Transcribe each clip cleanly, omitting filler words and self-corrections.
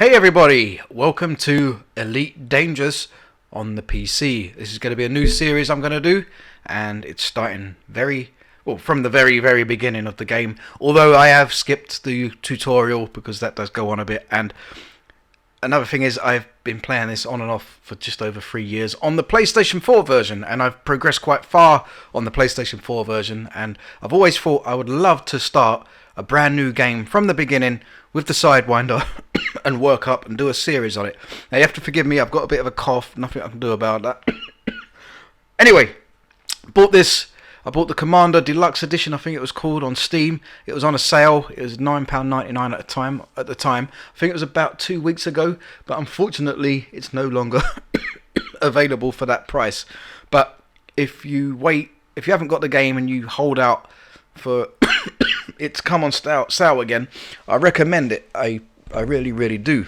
Hey everybody, welcome to Elite Dangerous on the PC. This is going to be a new series I'm going to do, and it's starting from the very beginning of the game, although I have skipped the tutorial because that does go on a bit. And another thing is, I've been playing this on and off for just over 3 years on the PlayStation 4 version, and I've progressed quite far on the PlayStation 4 version, and I've always thought I would love to start a brand new game from the beginning with the Sidewinder and work up and do a series on it. Now you have to forgive me, I've got a bit of a cough, nothing I can do about that. Anyway, bought this. I bought the Commander Deluxe Edition, I think it was called, on Steam. It was on a sale. It was £9.99 at the time. I think it was about 2 weeks ago, but unfortunately it's no longer available for that price. But if you haven't got the game and you hold out for it to come on sale again, I recommend it. I really do.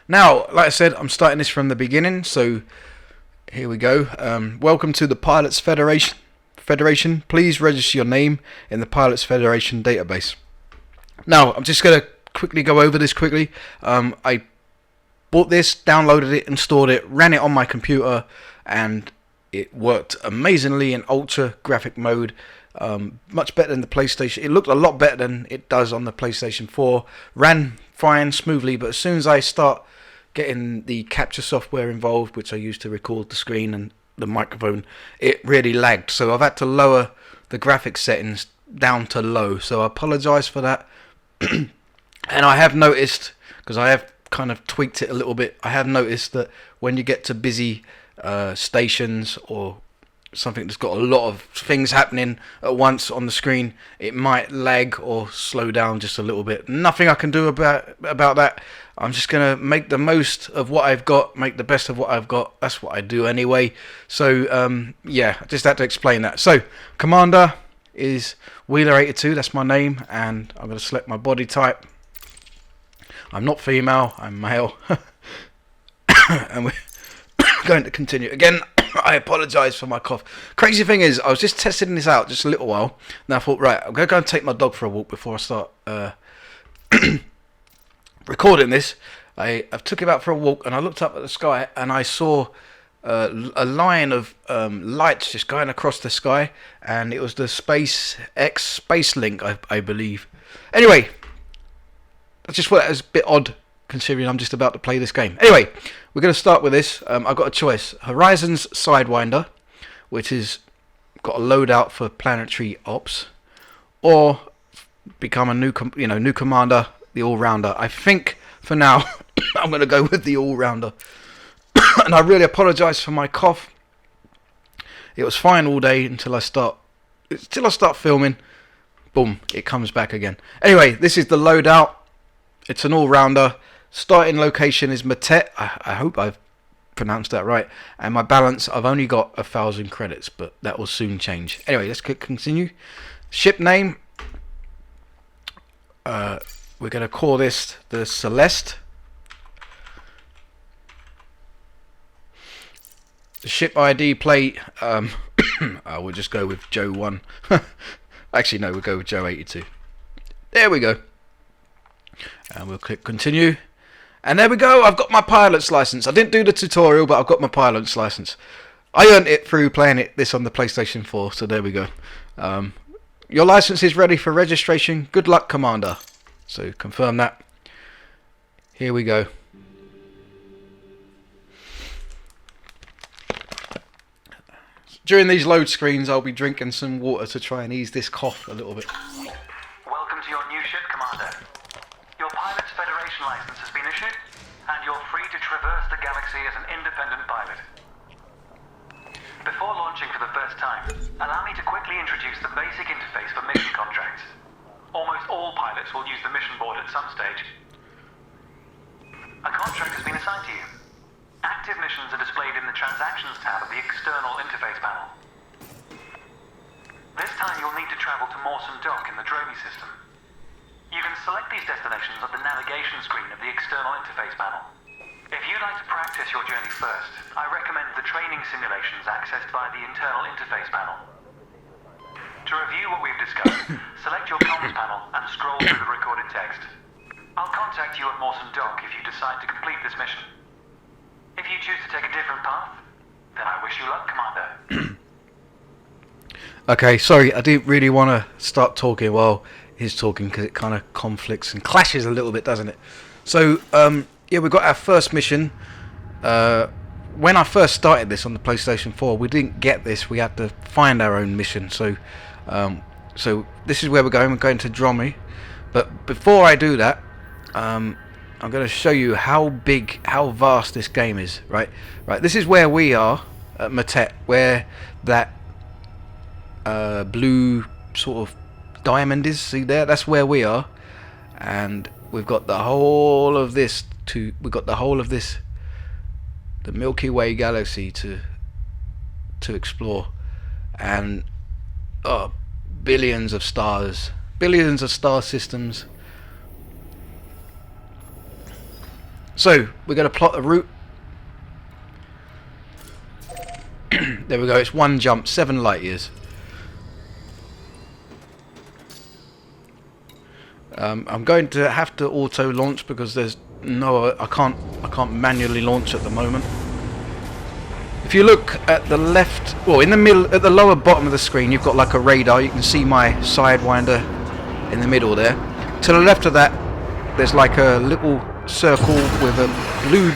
Now, like I said, I'm starting this from the beginning, so here we go. Welcome to the Pilots Federation. Please register your name in the Pilots Federation database. Now, I'm just going to quickly go over this quickly. I bought this, downloaded it, installed it, ran it on my computer, and it worked amazingly in ultra graphic mode. Much better than the PlayStation. It looked a lot better than it does on the PlayStation 4. Ran fine, smoothly, but as soon as I start getting the capture software involved, which I use to record the screen and the microphone, it really lagged. So I've had to lower the graphics settings down to low. So I apologise for that. And I have noticed, because I have kind of tweaked it a little bit, I have noticed that when you get to busy stations or something that's got a lot of things happening at once on the screen, it might lag or slow down just a little bit. Nothing I can do about that. I'm just going to make the most of what I've got, make the best of what I've got. That's what I do anyway. So, yeah, I just had to explain that. So, Commander is Wheeler82, that's my name, and I'm going to select my body type. I'm not female, I'm male. And we're going to continue. Again, I apologise for my cough. Crazy thing is, I was just testing this out just a little while, and I thought, right, I'm going to go and take my dog for a walk before I start recording this. I've took him out for a walk, and I looked up at the sky, and I saw a line of lights just going across the sky, and it was the SpaceX Space Link, I believe. Anyway, I just thought that was a bit odd, considering I'm just about to play this game. Anyway, we're going to start with this. I've got a choice. Horizon's Sidewinder, which is got a loadout for planetary ops, or become a new commander, the all-rounder. I think for now I'm going to go with the all-rounder. And I really apologise for my cough. It was fine all day until I start filming. Boom, it comes back again. Anyway, this is the loadout. It's an all-rounder. Starting location is Matet. I hope I've pronounced that right. And my balance, I've only got 1,000 credits, but that will soon change. Anyway, let's click continue. Ship name. We're going to call this the Celeste. The ship ID plate, I will just go with Joe 1. Actually, no, we'll go with Joe 82. There we go. And we'll click continue. And there we go, I've got my pilot's license. I didn't do the tutorial, but I've got my pilot's license. I earned it through playing this on the PlayStation 4, so there we go. Your license is ready for registration. Good luck, Commander. So confirm that. Here we go. During these load screens, I'll be drinking some water to try and ease this cough a little bit. Welcome to your new ship, Commander. Your Pilot's Federation license has been issued, and you're free to traverse the galaxy as an independent pilot. Before launching for the first time, allow me to quickly introduce the basic interface for mission contracts. Almost all pilots will use the mission board at some stage. A contract has been assigned to you. Active missions are displayed in the Transactions tab of the external interface panel. This time you'll need to travel to Mawson Dock in the Dromi system. You can select these destinations at the navigation screen of the external interface panel. If you'd like to practice your journey first, I recommend the training simulations accessed by the internal interface panel. To review what we've discussed, select your comms panel and scroll through the recorded text. I'll contact contact you at Mawson Dock if you decide to complete this mission. If you choose to take a different path, then I wish you luck, Commander. Okay, sorry, I didn't really want to start talking while he's talking because it kind of conflicts and clashes a little bit, doesn't it? So, yeah, we got our first mission. When I first started this on the PlayStation 4, we didn't get this. We had to find our own mission. So, so this is where we're going. We're going to Dromy. But before I do that, I'm going to show you how big, how vast this game is. Right. This is where we are at Matet, where that blue sort of diamond is. See there? That's where we are, and we've got the whole of this the Milky Way galaxy to explore, and billions of stars, billions of star systems. So we're going to plot a route. There we go. It's one jump, 7 light years. I'm going to have to auto launch because there's no, I can't manually launch at the moment. If you look at the left, well, in the middle, at the lower bottom of the screen, you've got like a radar. You can see my Sidewinder in the middle there. To the left of that, there's like a little circle with a blue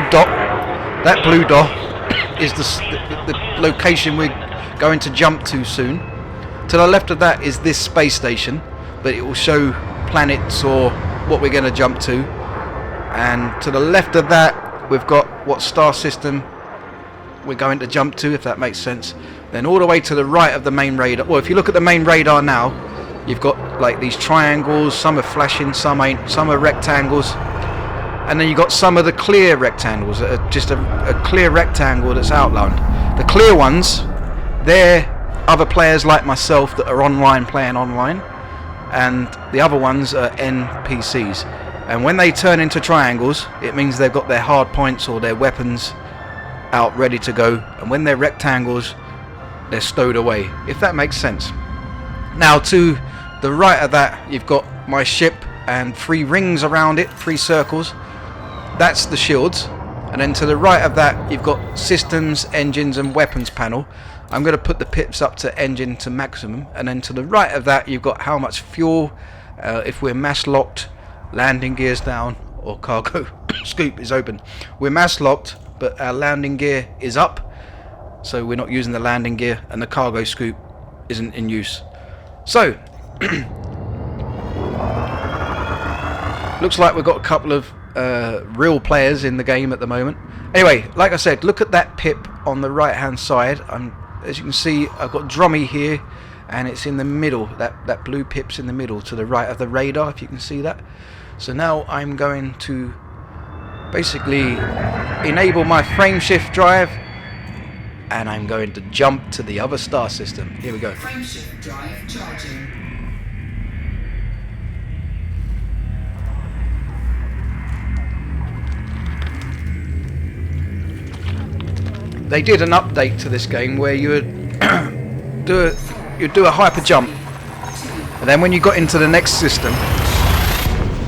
dot. That blue dot is the location we're going to jump to soon. To the left of that is this space station, but it will show planets or what we're going to jump to. And to the left of that, we've got what star system we're going to jump to, if that makes sense. Then all the way to the right of the main radar, well, if you look at the main radar now, you've got like these triangles. Some are flashing, some ain't, some are rectangles, and then you've got some of the clear rectangles that are just a clear rectangle that's outlined. The clear ones, they're other players like myself that are online, playing online, and the other ones are NPCs. And when they turn into triangles, it means they've got their hard points or their weapons out ready to go, and when they're rectangles, they're stowed away, if that makes sense. Now to the right of that, you've got my ship and 3 rings around it, 3 circles. That's the shields. And then to the right of that, you've got systems, engines and weapons panel. I'm going to put the pips up to engine to maximum. And then to the right of that, you've got how much fuel, if we're mass locked, landing gears down, or cargo scoop is open. We're mass locked, but our landing gear is up, so we're not using the landing gear, and the cargo scoop isn't in use. So looks like we've got a couple of real players in the game at the moment. Anyway, like I said, look at that pip on the right hand side. As you can see, I've got Dromy here, and it's in the middle. That blue pip's in the middle to the right of the radar, if you can see that. So now I'm going to basically enable my frame shift drive, and I'm going to jump to the other star system. Here we go. Frame shift drive charging. They did an update to this game where you would do a hyper jump, and then when you got into the next system,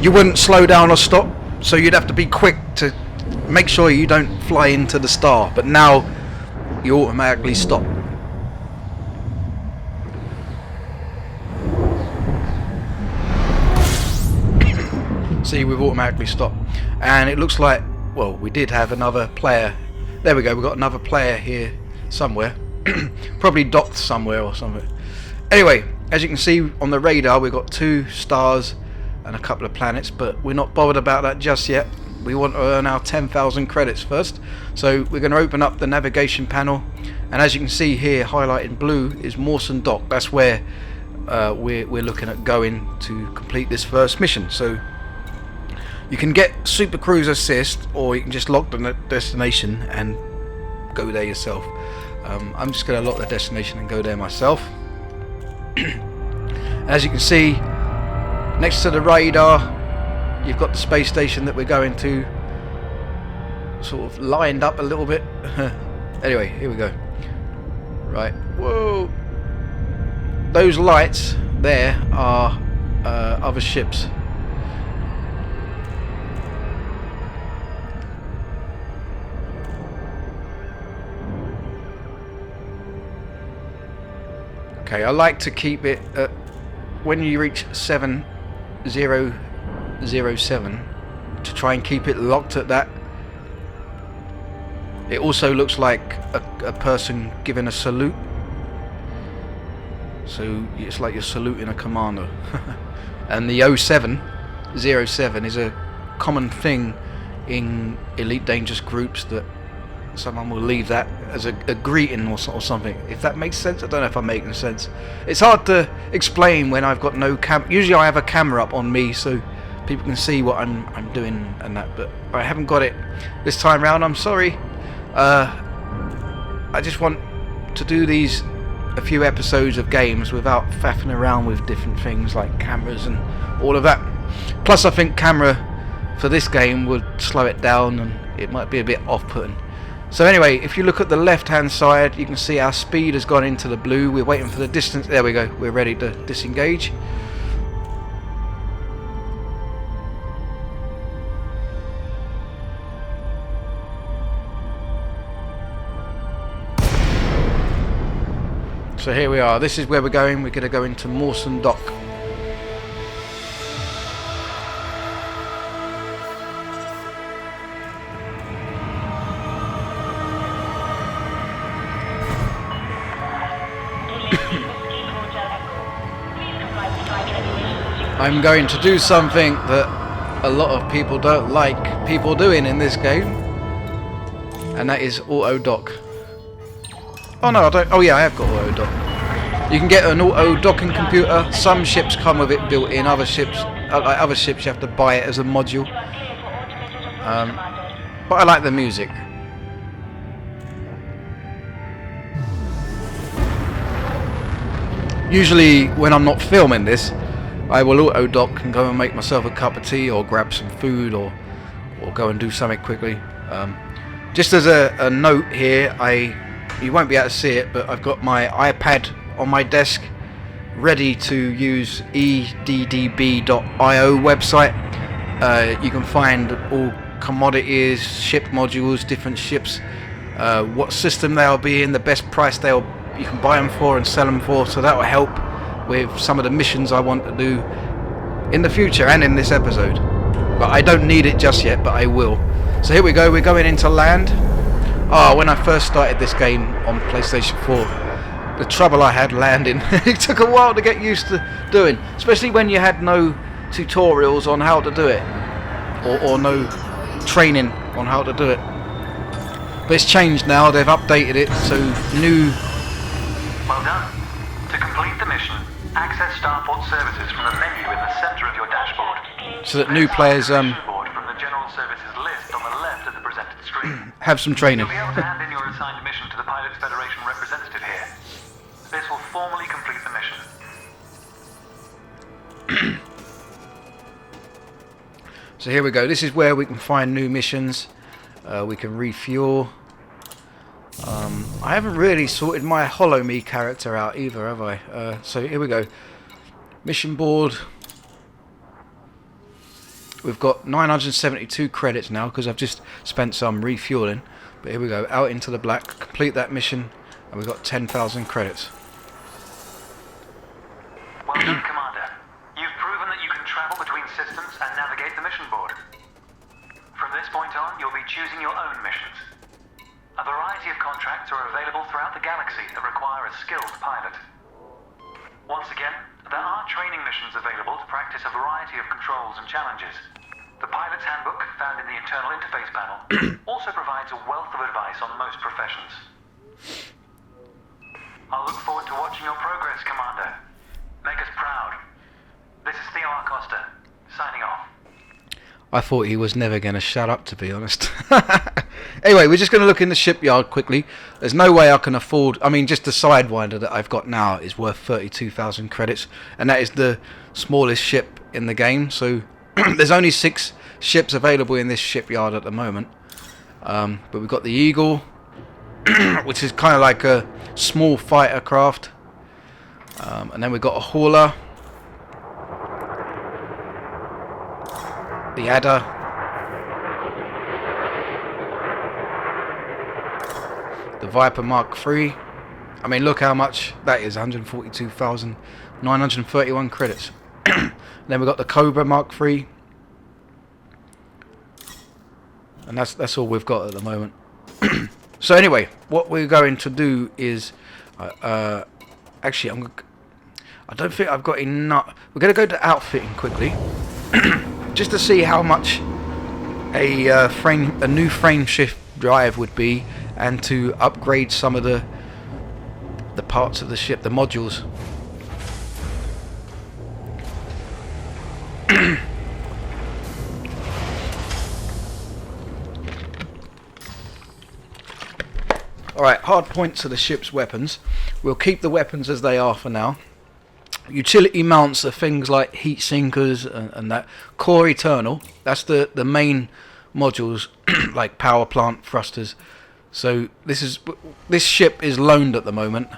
you wouldn't slow down or stop, so you'd have to be quick to make sure you don't fly into the star. But now you automatically stop. See, we've automatically stopped, and it looks like, well, we did have another player. There we go, we've got another player here somewhere. Probably docked somewhere or something. Anyway, as you can see on the radar, we've got 2 stars and a couple of planets, but we're not bothered about that just yet. We want to earn our 10,000 credits first. So we're going to open up the navigation panel, and as you can see here, highlighted in blue, is Mawson Dock. That's where we're looking at going to complete this first mission. So you can get Super Cruise Assist, or you can just lock the destination and go there yourself. I'm just going to lock the destination and go there myself. As you can see, next to the radar, you've got the space station that we're going to, sort of lined up a little bit. Anyway, here we go. Right, whoa! Those lights there are other ships. Okay, I like to keep it at when you reach 7007 to try and keep it locked at that. It also looks like a person giving a salute. So it's like you're saluting a commander. And the 0707 is a common thing in Elite Dangerous groups, that someone will leave that as a greeting or something. If that makes sense. I don't know if I'm making sense. It's hard to explain when I've got no cam. Usually I have a camera up on me so people can see what I'm doing and that, but I haven't got it this time round. I'm sorry. I just want to do a few episodes of games without faffing around with different things like cameras and all of that. Plus I think camera for this game would slow it down and it might be a bit off-putting. So anyway, if you look at the left hand side, you can see our speed has gone into the blue. We're waiting for the distance. There we go, we're ready to disengage. So here we are, this is where we're going. We're going to go into Mawson Dock. I'm going to do something that a lot of people don't like people doing in this game, and that is auto dock. Oh no, I don't. Oh yeah, I have got auto dock. You can get an auto docking computer. Some ships come with it built in. Other ships, like other ships, you have to buy it as a module. But I like the music. Usually, when I'm not filming this, I will auto dock and go and make myself a cup of tea or grab some food or go and do something quickly. Just as a note here, you won't be able to see it, but I've got my iPad on my desk ready to use eddb.io website. You can find all commodities, ship modules, different ships, what system they'll be in, the best price you can buy them for and sell them for, so that will help with some of the missions I want to do in the future and in this episode. But I don't need it just yet, but I will. So here we go, we're going into land. When I first started this game on PlayStation 4, the trouble I had landing, it took a while to get used to doing, especially when you had no tutorials on how to do it, or no training on how to do it. But it's changed now, they've updated it, so new. Well done. To complete the mission, access Starport services from the menu in the center of your dashboard. So that new players Mission board from the general services list on the left of the presented screen. have some training. You'll be able to hand in your assigned mission to the Pilots Federation representative here. This will formally complete the mission. So here we go, this is where we can find new missions. We can refuel. I haven't really sorted my Hollow Me character out either, have I? So here we go. Mission board. We've got 972 credits now because I've just spent some refueling. But here we go, out into the black, complete that mission, and we've got 10,000 credits. Well done, Commander. You've proven that you can travel between systems and navigate the mission board. From this point on, you'll be choosing your own missions. A variety of contracts are available throughout the galaxy that require a skilled pilot. Once again, there are training missions available to practice a variety of controls and challenges. The Pilot's Handbook, found in the internal interface panel, also provides a wealth of advice on most professions. I'll look forward to watching your progress, Commander. Make us proud. This is Theo Acosta, signing off. I thought he was never going to shut up, to be honest. Anyway, we're just going to look in the shipyard quickly. There's no way I can afford. I mean, just the Sidewinder that I've got now is worth 32,000 credits, and that is the smallest ship in the game. So there's only 6 ships available in this shipyard at the moment. But we've got the Eagle, which is kind of like a small fighter craft, and then we've got a hauler, the Adder, the Viper Mark III, I mean, look how much that is. 142,931 credits. Then we got the Cobra Mark III. And that's all we've got at the moment. So anyway, what we're going to do is... actually, I don't think I've got enough... We're going to go to outfitting quickly. Just to see how much a new frame shift drive would be. And to upgrade some of the parts of the ship, the modules. Alright, hard points are the ship's weapons. We'll keep the weapons as they are for now. Utility mounts are things like heat sinkers and that. Core Eternal, that's the main modules like power plant thrusters. So this ship is loaned at the moment.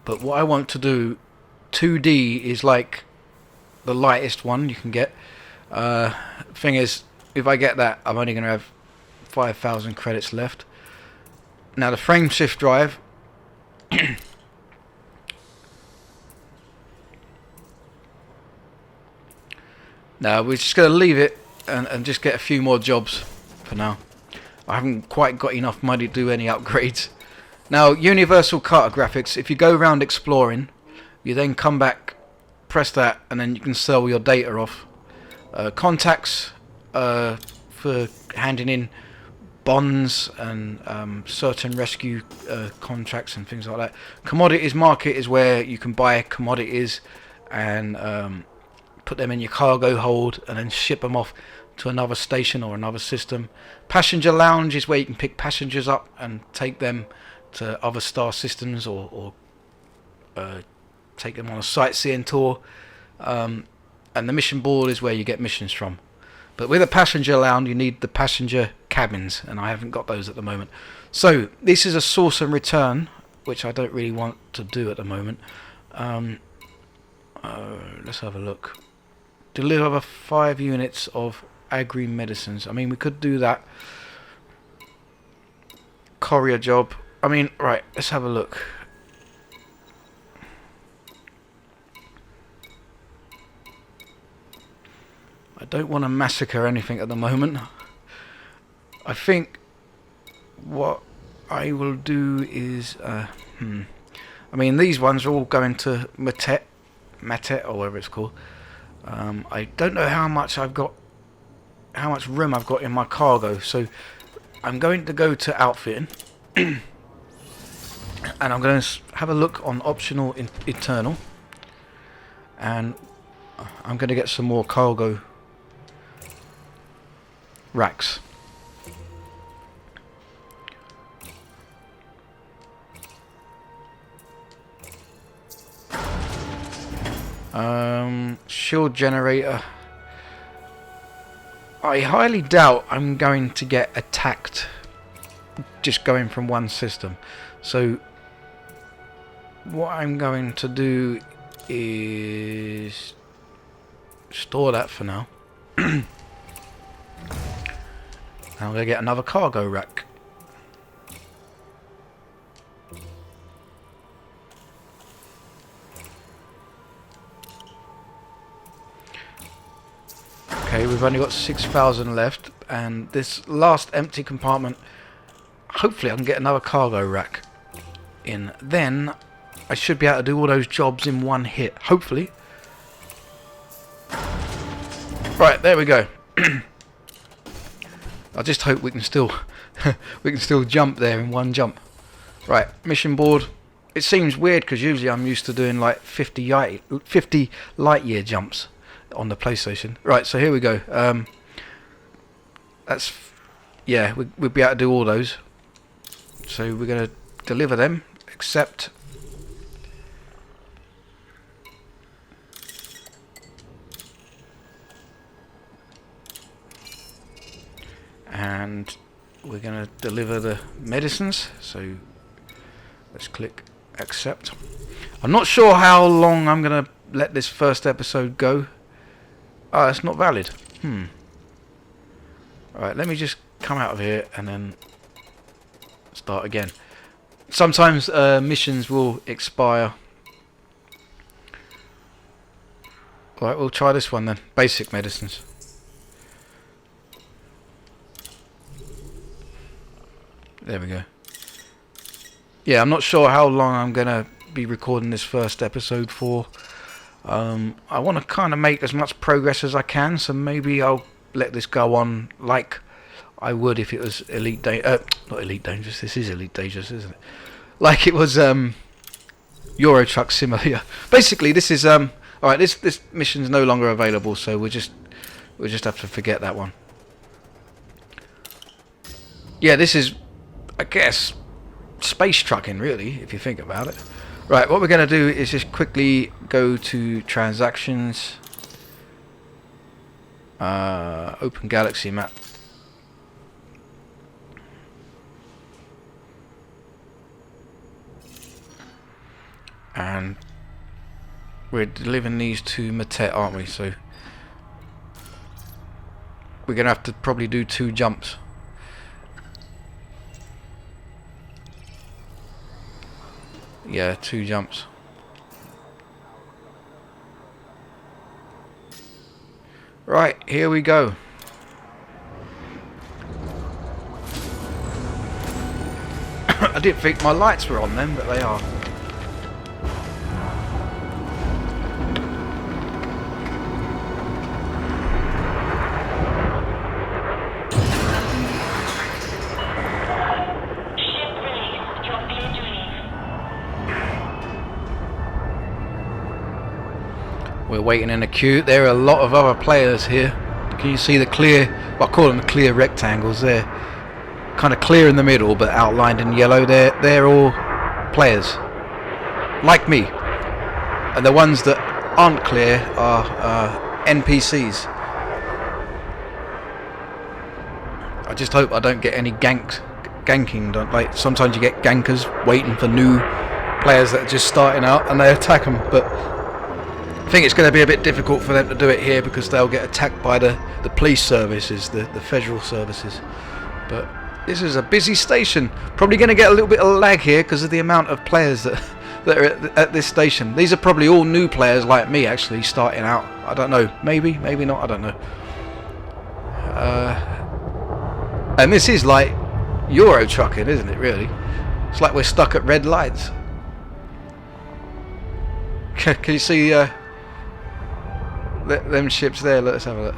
But what I want to do, 2D is like the lightest one you can get. Thing is, if I get that, I'm only going to have 5,000 credits left. Now the frame shift drive. Now we're just going to leave it and just get a few more jobs for now. I haven't quite got enough money to do any upgrades. Now, universal cartographics, if you go around exploring, you then come back, press that, and then you can sell your data off. Contacts for handing in bonds and search and rescue contracts and things like that. Commodities market is where you can buy commodities and put them in your cargo hold and then ship them off to another station or another system. Passenger lounge is where you can pick passengers up and take them to other star systems or take them on a sightseeing tour. And the mission board is where you get missions from. But with a passenger lounge you need the passenger cabins, and I haven't got those at the moment. So this is a source and return, which I don't really want to do at the moment. Let's have a look. Deliver 5 units of agri medicines. I mean, we could do that. Courier job. I mean, right, let's have a look. I don't want to massacre anything at the moment. I think what I will do is I mean, these ones are all going to Matet or whatever it's called. I don't know how much room I've got in my cargo, so I'm going to go to outfitting and I'm going to have a look on optional Eternal, and I'm going to get some more cargo racks. Shield generator. I highly doubt I'm going to get attacked just going from one system. So what I'm going to do is store that for now. I'm going to get another cargo rack. Okay, we've only got 6,000 left, and this last empty compartment, hopefully I can get another cargo rack in. Then I should be able to do all those jobs in one hit, hopefully. Right, there we go. I just hope we can still jump there in one jump. Right, mission board. It seems weird because usually I'm used to doing like 50 light year jumps on the PlayStation. Right, so here we go. That's, yeah, we'll be able to do all those. So we're going to deliver them, accept. And we're going to deliver the medicines, so let's click accept. I'm not sure how long I'm going to let this first episode go. Oh, it's not valid. Alright, let me just come out of here and then start again. Sometimes missions will expire. Alright, we'll try this one then. Basic medicines. There we go. Yeah, I'm not sure how long I'm gonna be recording this first episode for. I want to kind of make as much progress as I can, so maybe I'll let this go on like I would if it was not Elite Dangerous. This is Elite Dangerous, isn't it? Like it was Euro Truck Simulator. Basically, this is all right. This mission's no longer available, so we'll just have to forget that one. Yeah, this is, I guess, space trucking, really, if you think about it. Right, what we're going to do is just quickly go to transactions, open galaxy map. And we're delivering these to Matet, aren't we? So we're going to have to probably do 2 jumps. Yeah, 2 jumps. Right, here we go. I didn't think my lights were on then, but they are. We're waiting in a queue. There are a lot of other players here. Can you see the clear, well, I call them the clear rectangles there. Kind of clear in the middle but outlined in yellow. They're all players. Like me. And the ones that aren't clear are NPCs. I just hope I don't get any ganking. Like sometimes you get gankers waiting for new players that are just starting out and they attack them, but I think it's going to be a bit difficult for them to do it here because they'll get attacked by the police services, the federal services. But this is a busy station. Probably going to get a little bit of lag here because of the amount of players that are at this station. These are probably all new players like me actually starting out. I don't know. Maybe not. I don't know. And this is like Euro trucking, isn't it, really? It's like we're stuck at red lights. Can you see them ships there? Let's have a look.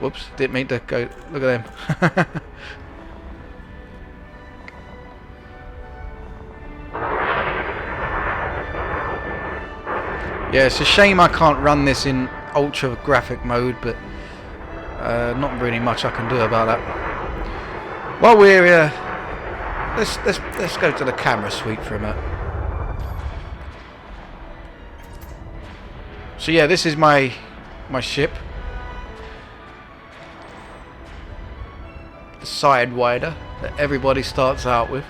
Whoops, didn't mean to go. Look at them. Yeah, it's a shame I can't run this in ultra graphic mode, but not really much I can do about that. While we're here, let's go to the camera suite for a minute. So yeah, this is my ship, the Sidewinder that everybody starts out with.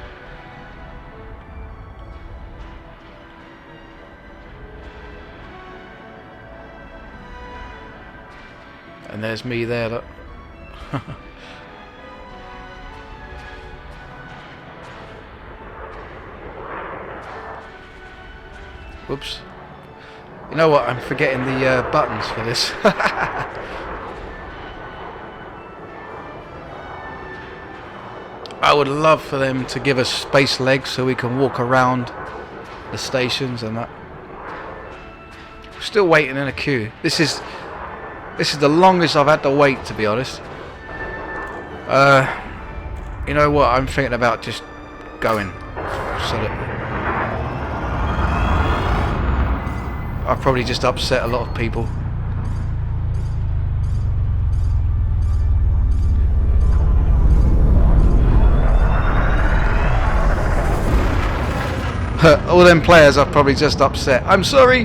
And there's me there, look. Whoops. You know what, I'm forgetting the buttons for this. I would love for them to give us space legs so we can walk around the stations and that. Still waiting in a queue. This is the longest I've had to wait, to be honest. You know what, I'm thinking about just going so that I've probably just upset a lot of people. All them players I've probably just upset. I'm sorry,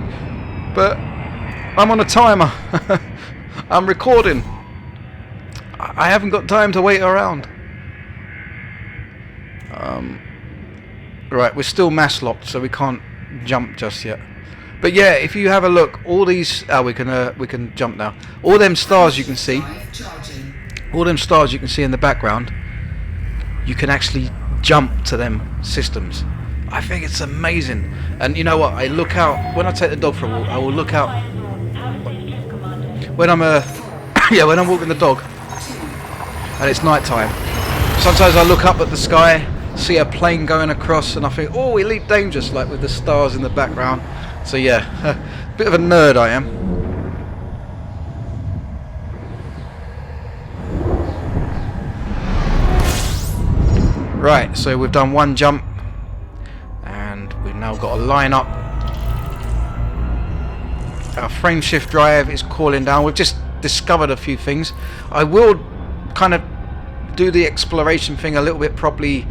but I'm on a timer. I'm recording. I haven't got time to wait around. Right, we're still mass locked, so we can't jump just yet. But yeah, if you have a look, all these we can jump now. All them stars you can see, all them stars you can see in the background, you can actually jump to them systems. I think it's amazing. And you know what? I look out when I take the dog for a walk. I will look out when I'm yeah, when I'm walking the dog and it's night time. Sometimes I look up at the sky, see a plane going across, and I think, oh, Elite Dangerous, like with the stars in the background. So yeah, bit of a nerd I am. Right, so we've done one jump, and we've now got to line up. Our frame shift drive is cooling down. We've just discovered a few things. I will kind of do the exploration thing a little bit properly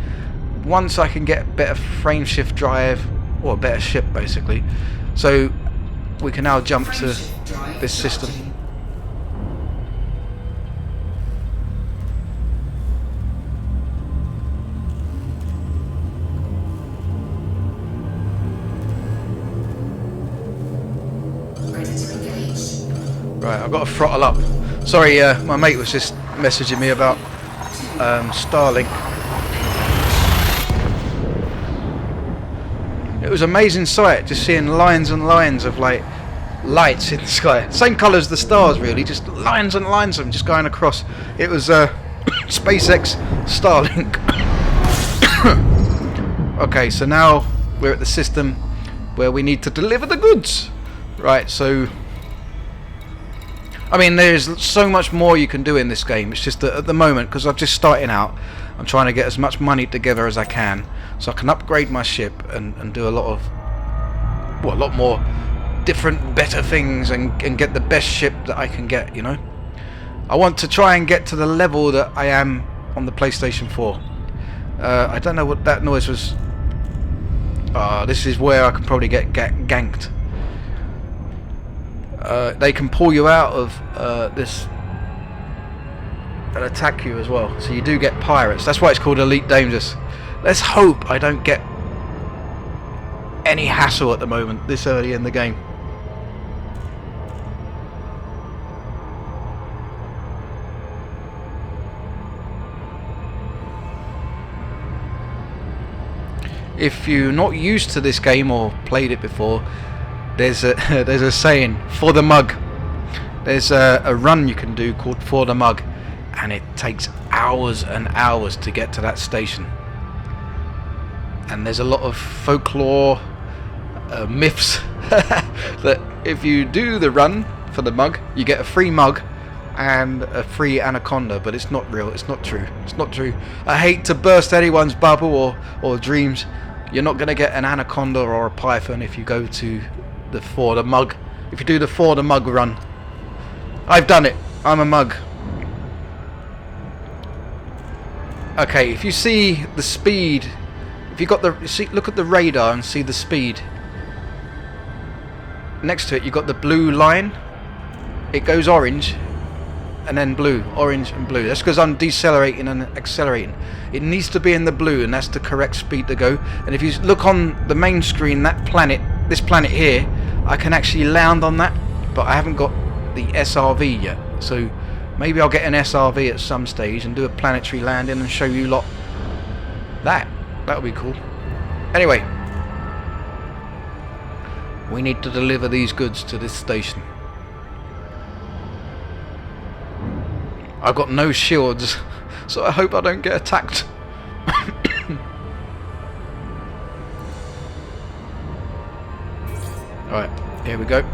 once I can get a better frame shift drive, or a better ship basically. So we can now jump to this system. Right, I've got to throttle up. Sorry, my mate was just messaging me about Starlink. It was an amazing sight, just seeing lines and lines of like lights in the sky. Same colour as the stars, really, just lines and lines of them just going across. It was SpaceX Starlink. Okay, so now we're at the system where we need to deliver the goods. Right, so I mean, there's so much more you can do in this game. It's just that at the moment, because I'm just starting out, I'm trying to get as much money together as I can, so I can upgrade my ship and do a lot of, well, a lot more different, better things, and get the best ship that I can get. You know, I want to try and get to the level that I am on the PlayStation 4. I don't know what that noise was. This is where I can probably get ganked. They can pull you out of this and attack you as well, so you do get pirates. That's why it's called Elite Dangerous. Let's hope I don't get any hassle at the moment this early in the game. If you're not used to this game or played it before, there's a saying, for the mug. There's a run you can do called for the mug, and it takes hours and hours to get to that station. And there's a lot of folklore, myths that if you do the run for the mug, you get a free mug and a free anaconda, but it's not real. It's not true. It's not true. I hate to burst anyone's bubble or dreams. You're not going to get an anaconda or a python if you go to the for the mug. If you do the for the mug run. I've done it. I'm a mug. Okay, if you see the speed, if you got the look at the radar and see the speed. Next to it, you got the blue line. It goes orange and then blue, orange and blue. That's because I'm decelerating and accelerating. It needs to be in the blue, and that's the correct speed to go. And if you look on the main screen, that planet, this planet here, I can actually land on that, but I haven't got the SRV yet. So maybe I'll get an SRV at some stage and do a planetary landing and show you lot that. That would be cool. Anyway, we need to deliver these goods to this station. I've got no shields, so I hope I don't get attacked. Alright, here we go.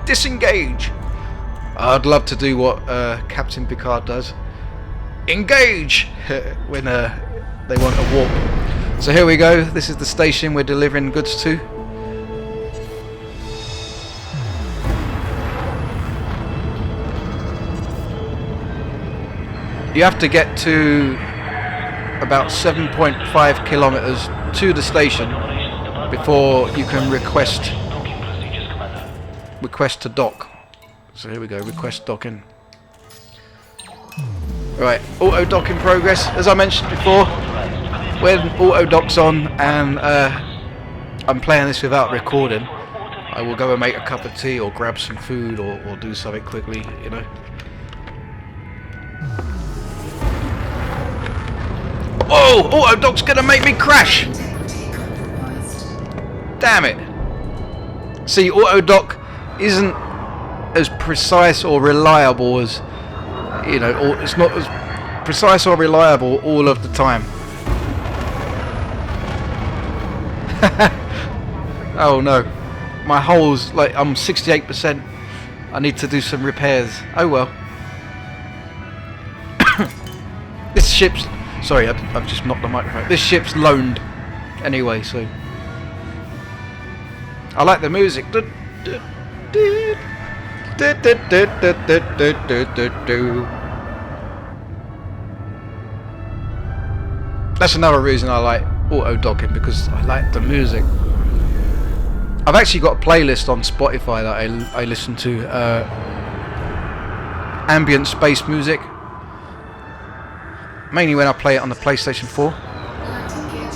Disengage! I'd love to do what Captain Picard does. Engage! When they want a warp. So here we go, this is the station we're delivering goods to. You have to get to about 7.5 kilometers to the station before you can request to dock. So here we go, request docking. Right, auto dock in progress. As I mentioned before, when auto dock's on and I'm playing this without recording, I will go and make a cup of tea or grab some food or do something quickly, you know. Oh! Oh, Autodoc's gonna make me crash! Integrity compromised. Damn it! See, Autodoc isn't as precise or reliable as, you know, or it's not as precise or reliable all of the time. Oh no, my hole's like, I'm 68%. I need to do some repairs. Oh well. This ship's, sorry, I've just knocked the microphone. This ship's loaned anyway, so I like the music. That's another reason I like auto-docking, because I like the music. I've actually got a playlist on Spotify that I listen to, ambient space music, mainly when I play it on the PlayStation 4.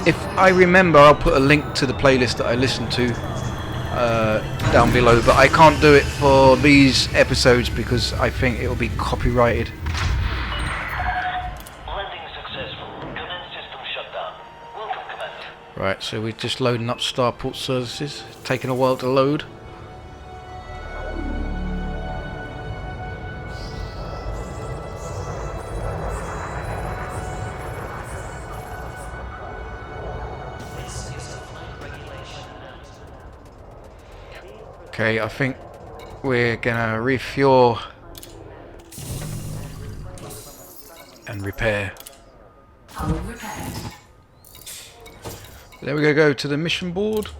If I remember, I'll put a link to the playlist that I listen to down below, but I can't do it for these episodes because I think it will be copyrighted. Landing successful. Command system shut down. Welcome, Commander. Right, so we're just loading up starport services. It's taking a while to load. Okay, I think we're gonna refuel and repair. Hull repaired. Then we're gonna go to the mission board.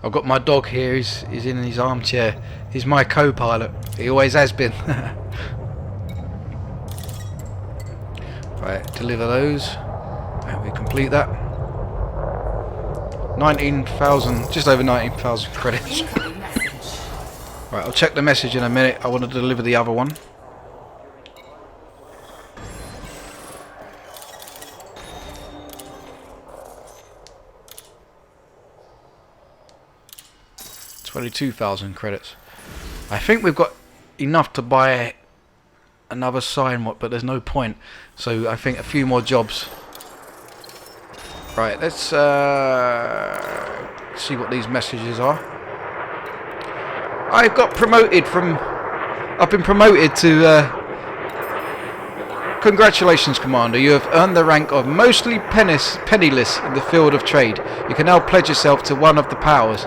I've got my dog here, he's in his armchair. He's my co-pilot. He always has been. Right, deliver those. And we complete that. 19,000, just over 19,000 credits. Incoming message. Right, I'll check the message in a minute. I want to deliver the other one. $22,000 credits. I think we've got enough to buy another sign, but there's no point. So I think a few more jobs. Right, let's see what these messages are. I've got promoted from... I've been promoted to... Congratulations, Commander. You have earned the rank of mostly penniless in the field of trade. You can now pledge yourself to one of the powers.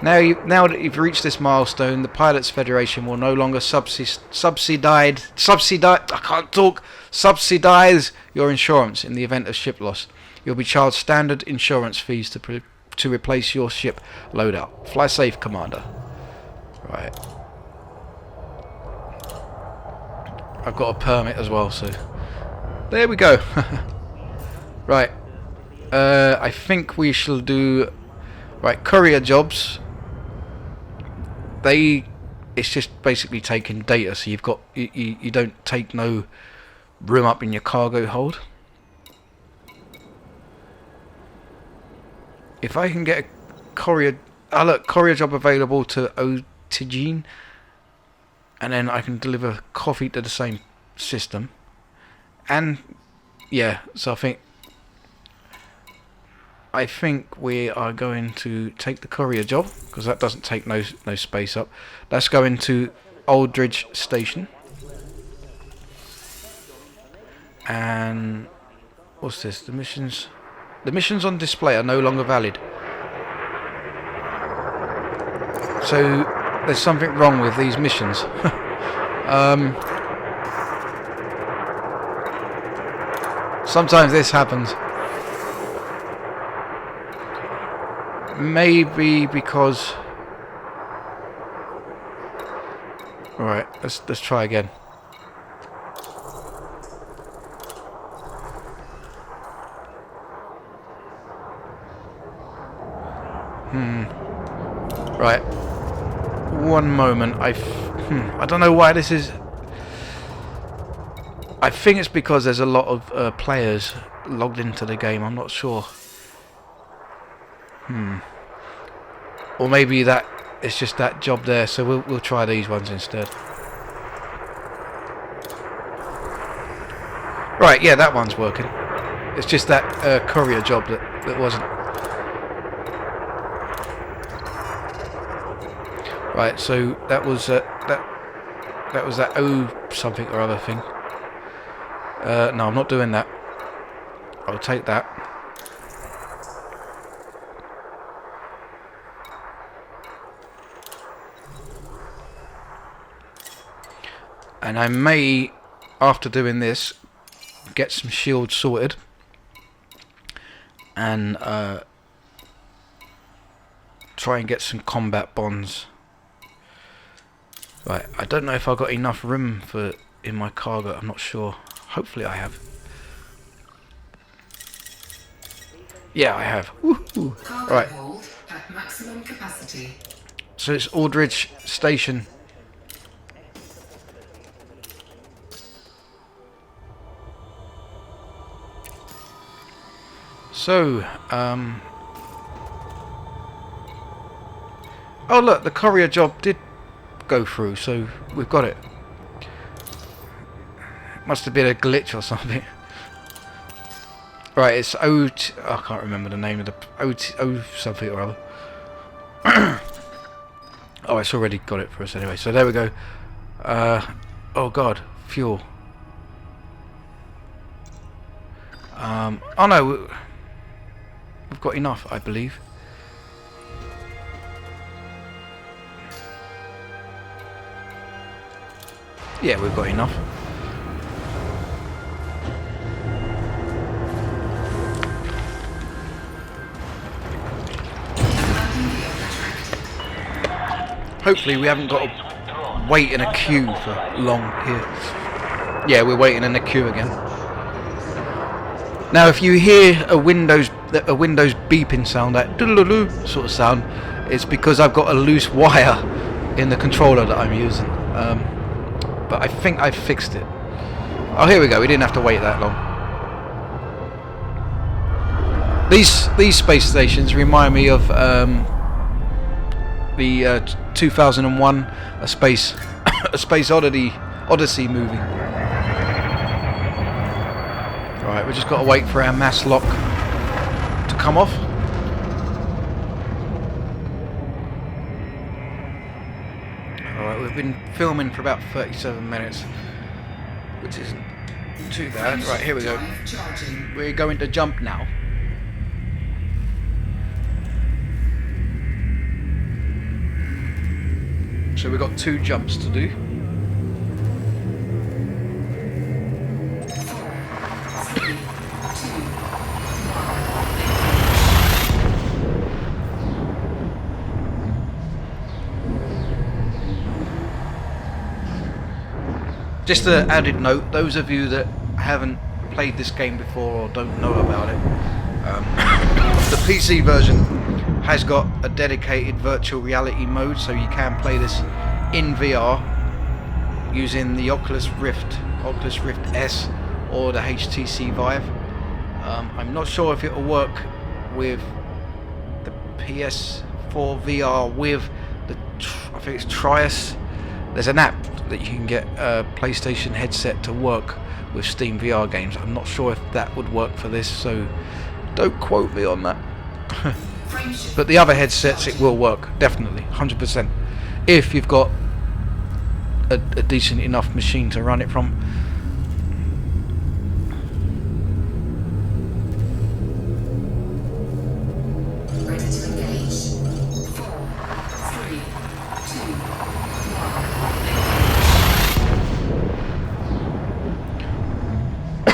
Now that you've reached this milestone, the Pilots Federation will no longer subsidize your insurance in the event of ship loss. You'll be charged standard insurance fees to replace your ship loadout. Fly safe, Commander. Right. I've got a permit as well, so there we go. Right. I think we shall do courier jobs. It's just basically taking data, so you've got you don't take no room up in your cargo hold. If I can get a courier, look, courier job available to Otigene, and then I can deliver coffee to the same system. And yeah, so I think we are going to take the courier job, because that doesn't take no space up. Let's go into Aldridge Station. And what's this? The missions on display are no longer valid. So there's something wrong with these missions. Sometimes this happens. Maybe because... Alright, let's try again. Right. One moment. I don't know why this is... I think it's because there's a lot of players logged into the game. I'm not sure. Or maybe that it's just that job there, so we'll try these ones instead. Right, yeah, that one's working. It's just that courier job that wasn't. Right, so that was that was that O something or other thing. No, I'm not doing that. I'll take that. And I may, after doing this, get some shields sorted and try and get some combat bonds. Right, I don't know if I've got enough room for in my cargo. I'm not sure. Hopefully I have. Yeah, I have. Woohoo! Cargo Right. hold at maximum capacity. So it's Aldridge Station. So, oh look, the courier job did go through, so we've got it. Must have been a glitch or something. Right, it's I can't remember the name of the O something or other. Oh, it's already got it for us anyway. So there we go. Oh god, fuel. Oh no, we've got enough, I believe. Yeah, we've got enough. Hopefully we haven't got to wait in a queue for long here. Yeah, we're waiting in a queue again. Now if you hear a Windows beeping sound, that doodle-doo sort of sound, it's because I've got a loose wire in the controller that I'm using. But I think I've fixed it. Oh, here we go. We didn't have to wait that long. These space stations remind me of the 2001 A Space Odyssey movie. Right, we just got to wait for our mass lock to come off. Alright, we've been filming for about 37 minutes, which isn't too bad. Right, here we go. We're going to jump now. So we've got 2 jumps to do. Just an added note, those of you that haven't played this game before or don't know about it, the PC version has got a dedicated virtual reality mode, so you can play this in VR using the Oculus Rift S or the HTC Vive. I'm not sure if it will work with the PS4 VR with the I think it's Trius. There's an app that you can get a PlayStation headset to work with Steam VR games. I'm not sure if that would work for this, so don't quote me on that. But the other headsets, it will work, definitely, 100%. If you've got a decent enough machine to run it from. Ready to engage. 4, 3, 2,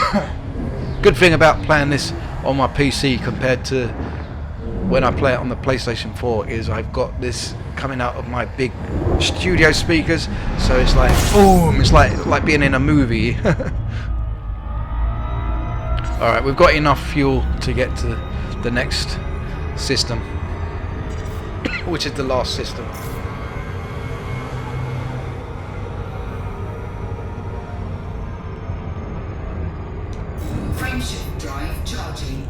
1. Good thing about playing this on my PC compared to when I play it on the PlayStation 4 is I've got this coming out of my big studio speakers, so it's like boom, it's like being in a movie. Alright, we've got enough fuel to get to the next system, which is the last system. Frameshift drive charging.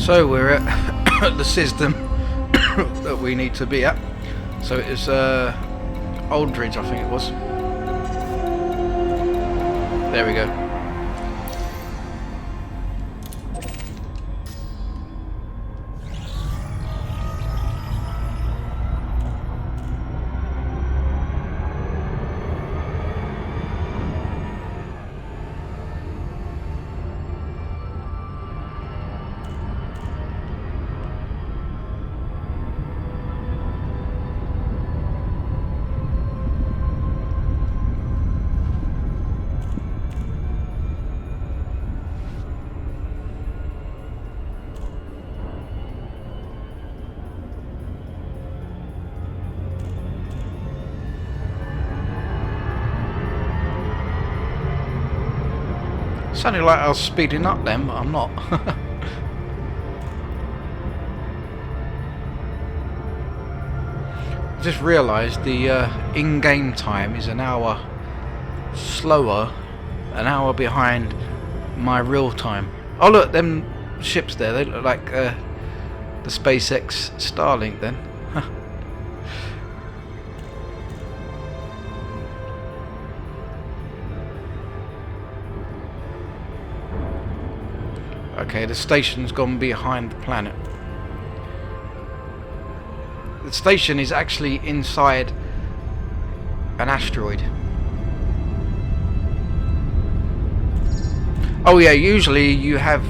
So we're at the system that we need to be at. So it is Aldridge, I think it was. There we go. Sounded like I was speeding up then, but I'm not. I just realised the in-game time is an hour slower, an hour behind my real time. Oh look, them ships there, they look like the SpaceX Starlink then. Okay, the station's gone behind the planet. The station is actually inside an asteroid. Oh yeah, usually you have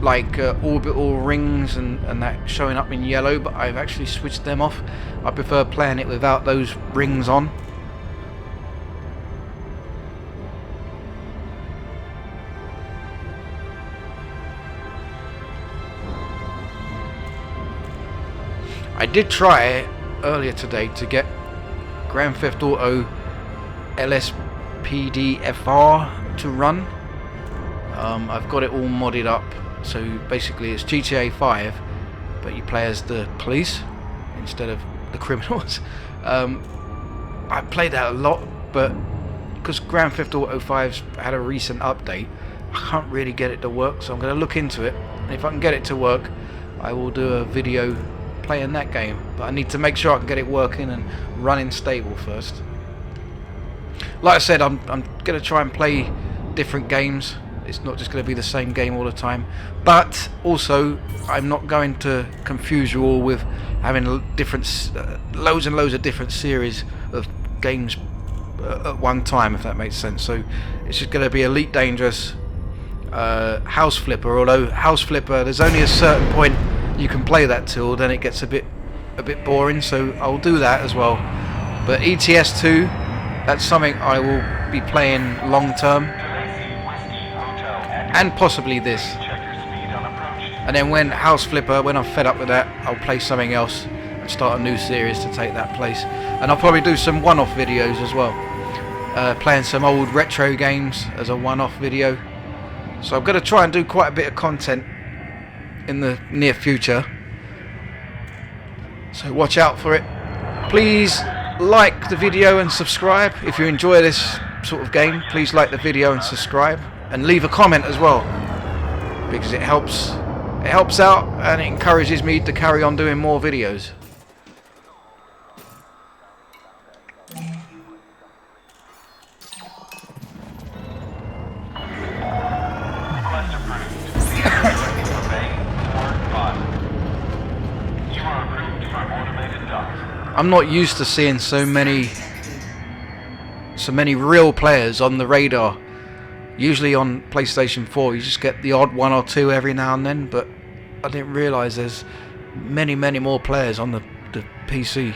like orbital rings and that showing up in yellow, but I've actually switched them off. I prefer playing it without those rings on. I did try earlier today to get Grand Theft Auto LSPDFR to run. I've got it all modded up, so basically it's GTA 5, but you play as the police instead of the criminals. I played that a lot, but because Grand Theft Auto 5's had a recent update, I can't really get it to work, so I'm going to look into it, and if I can get it to work, I will do a video playing that game, but I need to make sure I can get it working and running stable first. Like I said, I'm going to try and play different games. It's not just going to be the same game all the time, but also I'm not going to confuse you all with having different loads and loads of different series of games at one time, if that makes sense. So it's just going to be Elite Dangerous, House Flipper, although House Flipper there's only a certain point you can play that till, then it gets a bit boring, so I'll do that as well. But ETS2, that's something I will be playing long term, and possibly this. And then when House Flipper, when I'm fed up with that, I'll play something else and start a new series to take that place. And I'll probably do some one-off videos as well, playing some old retro games as a one-off video. So I'm going to try and do quite a bit of content in the near future, so watch out for it. Please like the video and subscribe if you enjoy this sort of game. Please like the video and subscribe, and leave a comment as well, because it helps out and it encourages me to carry on doing more videos. I'm not used to seeing so many real players on the radar. Usually on PlayStation 4 you just get the odd one or two every now and then, but I didn't realise there's many more players on the PC.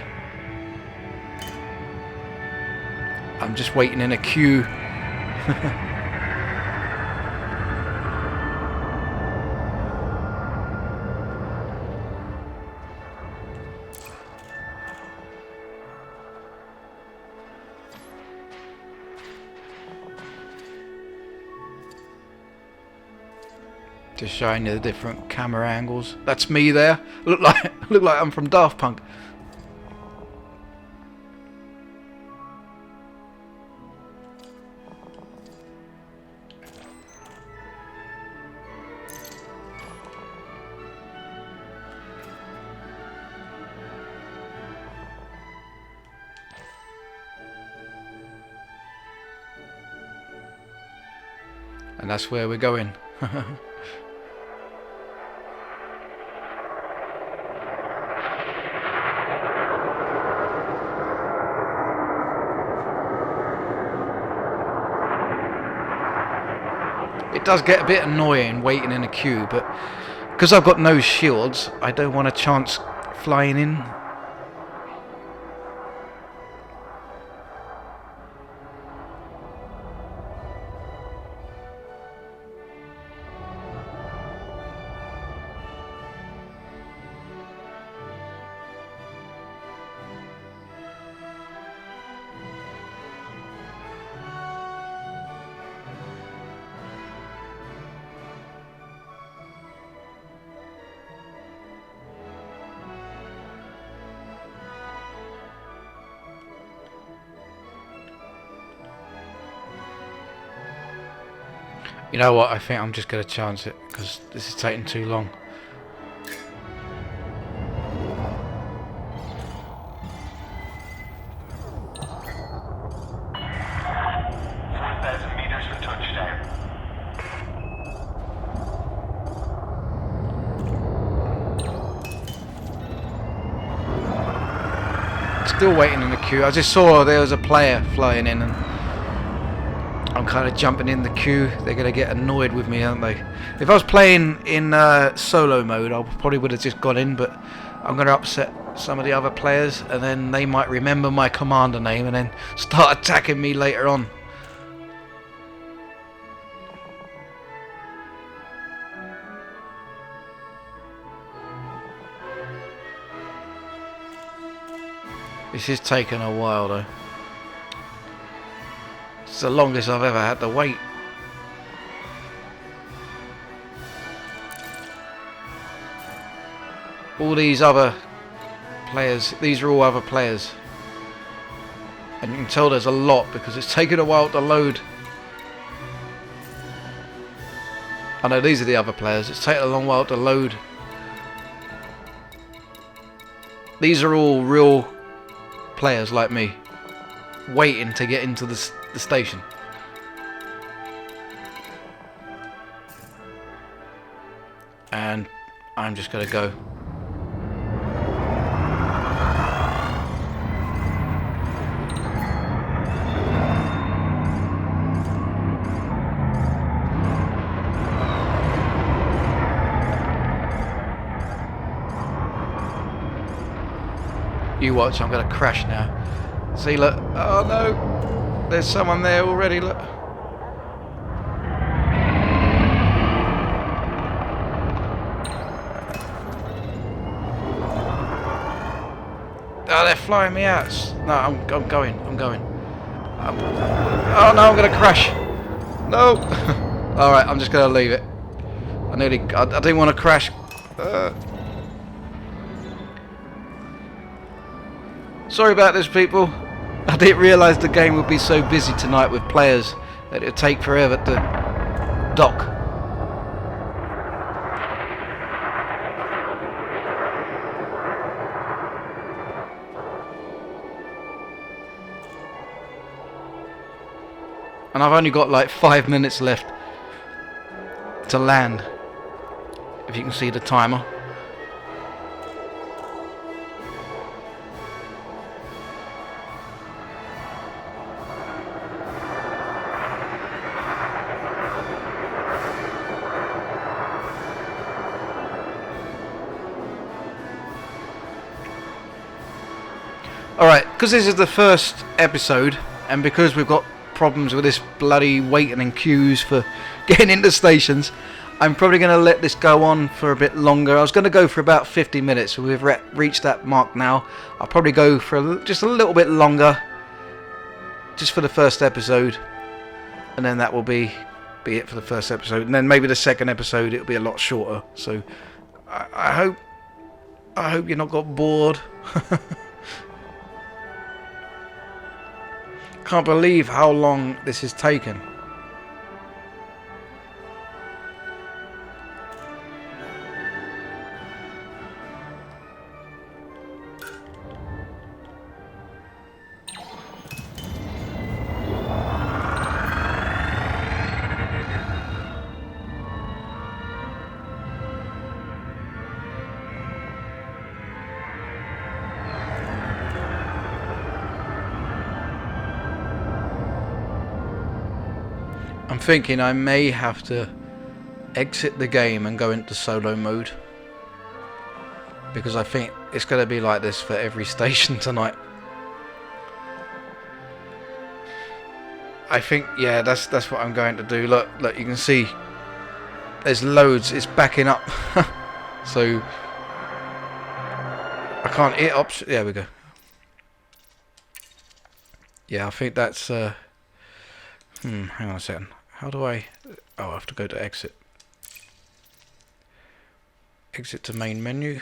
I'm just waiting in a queue. Just showing you the different camera angles. That's me there. Look like I'm from Daft Punk. And that's where we're going. It does get a bit annoying waiting in a queue, but because I've got no shields, I don't want a chance flying in. You know what, I think I'm just going to chance it because this is taking too long. Still waiting in the queue. I just saw there was a player flying in and I'm kind of jumping in the queue. They're going to get annoyed with me, aren't they? If I was playing in solo mode, I probably would have just gone in, but I'm going to upset some of the other players and then they might remember my commander name and then start attacking me later on. This is taking a while though. It's the longest I've ever had to wait. All these other players, these are all other players. And you can tell there's a lot because it's taken a while to load. I know these are the other players, it's taken a long while to load. These are all real players like me, waiting to get into the station. And I'm just gonna go. You watch, I'm gonna crash now. See, look. Oh no, there's someone there already. Look. Oh, they're flying me out. No, I'm going. I'm going. Oh no, I'm gonna crash. No. All right, I'm just gonna leave it. I didn't want to crash. Sorry about this, people. I didn't realise the game would be so busy tonight with players that it would take forever to dock. And I've only got like 5 minutes left to land, if you can see the timer. Alright, because this is the first episode, and because we've got problems with this bloody waiting in queues for getting into stations, I'm probably going to let this go on for a bit longer. I was going to go for about 50 minutes, so we've reached that mark now. I'll probably go for just a little bit longer, just for the first episode, and then that will be it for the first episode, and then maybe the second episode it'll be a lot shorter. So I hope you're not got bored. Can't believe how long this has taken. I'm thinking I may have to exit the game and go into solo mode, because I think it's going to be like this for every station tonight. I think, yeah, that's what I'm going to do. Look, you can see there's loads. It's backing up. So I can't hit option. There we go. Yeah, I think that's hang on a second. How do I... Oh, I have to go to exit. Exit to main menu.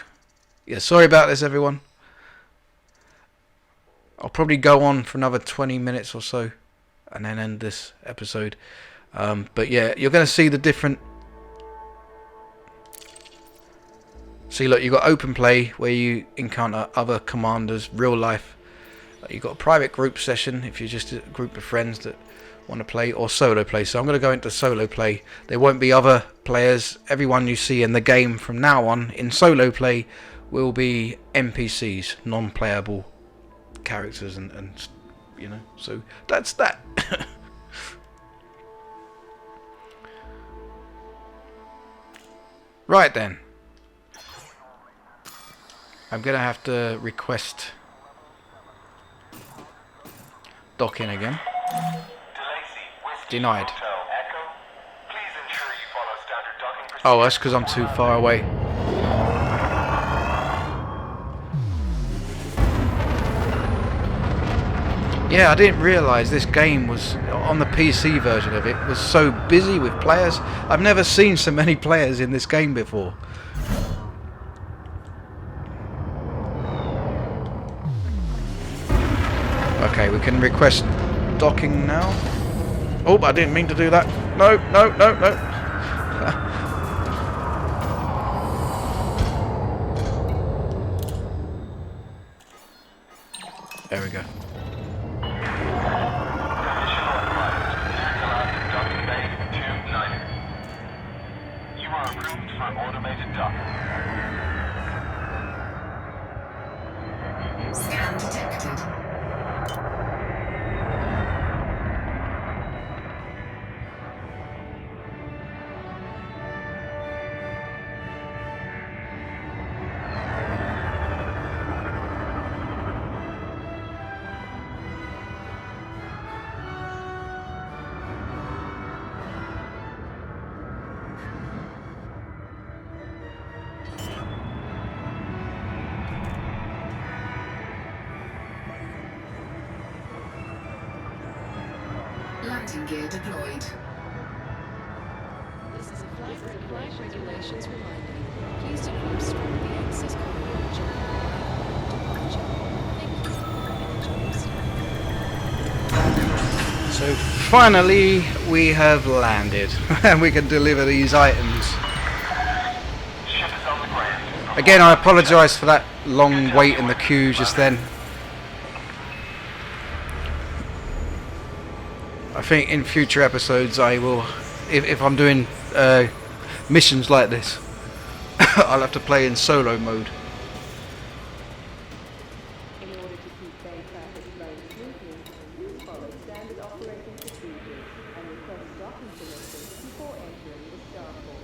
Yeah, sorry about this, everyone. I'll probably go on for another 20 minutes or so and then end this episode. But yeah, you're going to see the different... See, look, you've got open play where you encounter other commanders, real life. You've got a private group session if you're just a group of friends that want to play, or solo play. So I'm going to go into solo play. There won't be other players. Everyone you see in the game from now on in solo play will be NPCs, non-playable characters, and you know, so that's that. Right then, I'm gonna have to request docking again. Denied. Oh, that's because I'm too far away. Yeah, I didn't realise this game was, on the PC version of it, was so busy with players. I've never seen so many players in this game before. Okay, we can request docking now. Oh, I didn't mean to do that. No. There we go. You are approved for automated docking. Scan detected. Landing gear deployed. This is a flight regulations reminder. Please do not obstruct the access corridor during departure. Thank you. Enjoy your stay. So finally we have landed and we can deliver these items. Ship is on the ground. Again, I apologise for that long wait in the queue just then. I think in future episodes I will, if I'm doing missions like this, I'll have to play in solo mode. In order to keep bay traffic flowing smoothly, please follow standard operating procedures and request docking permission before entering the starport.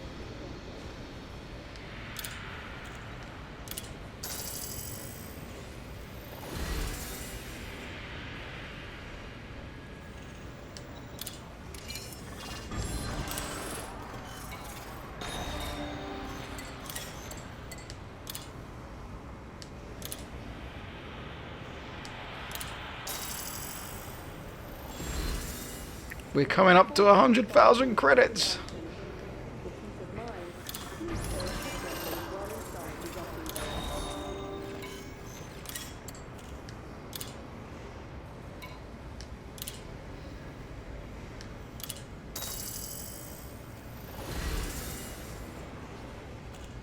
We're coming up to 100,000 credits.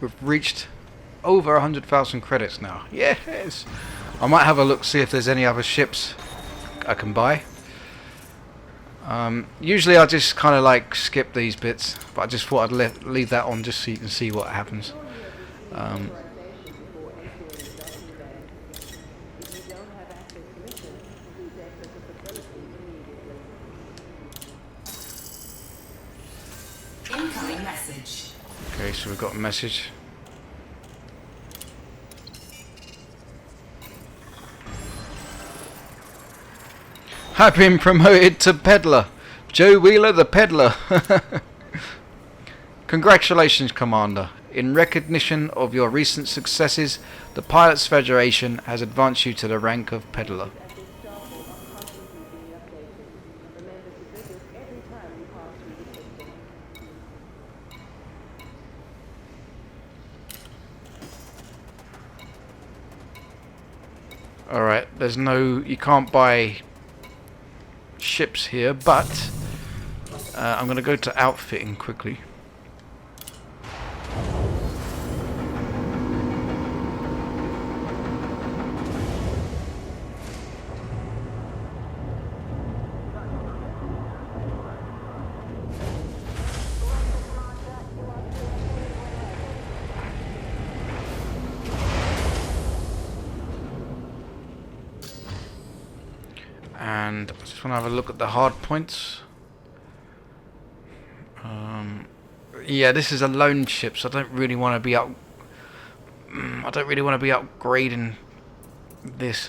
We've reached over 100,000 credits now. Yes. I might have a look, see if there's any other ships I can buy. Usually I just kind of like skip these bits, but I just thought I'd leave that on just so you can see what happens. so we've got a message. I've been promoted to peddler. Joe Wheeler the peddler. Congratulations, Commander. In recognition of your recent successes, the Pilots Federation has advanced you to the rank of peddler. At this starport are constantly being updated. Remember to visit every time you pass through the system. Alright, there's no... you can't buy ships here, but I'm going to go to outfitting quickly. And I just want to have a look at the hard points. Yeah, this is a lone ship, so I don't really want to be up. I don't really want to be upgrading this.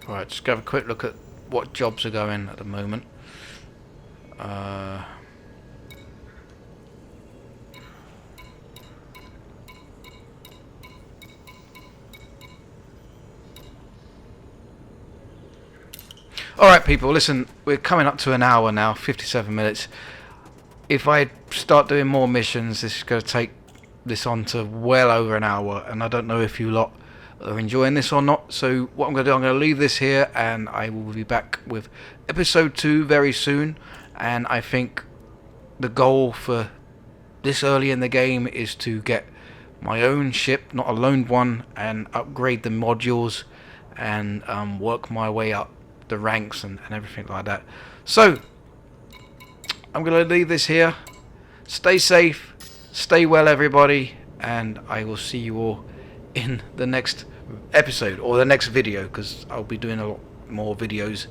Right, just have a quick look at what jobs are going at the moment. Alright people, listen, we're coming up to an hour now, 57 minutes. If I start doing more missions, this is going to take this on to well over an hour, and I don't know if you lot are enjoying this or not. So what I'm going to do, I'm going to leave this here, and I will be back with episode 2 very soon. And I think the goal for this early in the game is to get my own ship, not a loaned one, and upgrade the modules and work my way up the ranks and everything like that. So I'm going to leave this here. Stay safe, stay well everybody, and I will see you all in the next episode or the next video, because I'll be doing a lot more videos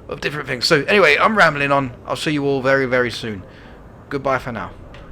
of different things. So anyway, I'm rambling on. I'll see you all very, very soon. Goodbye for now.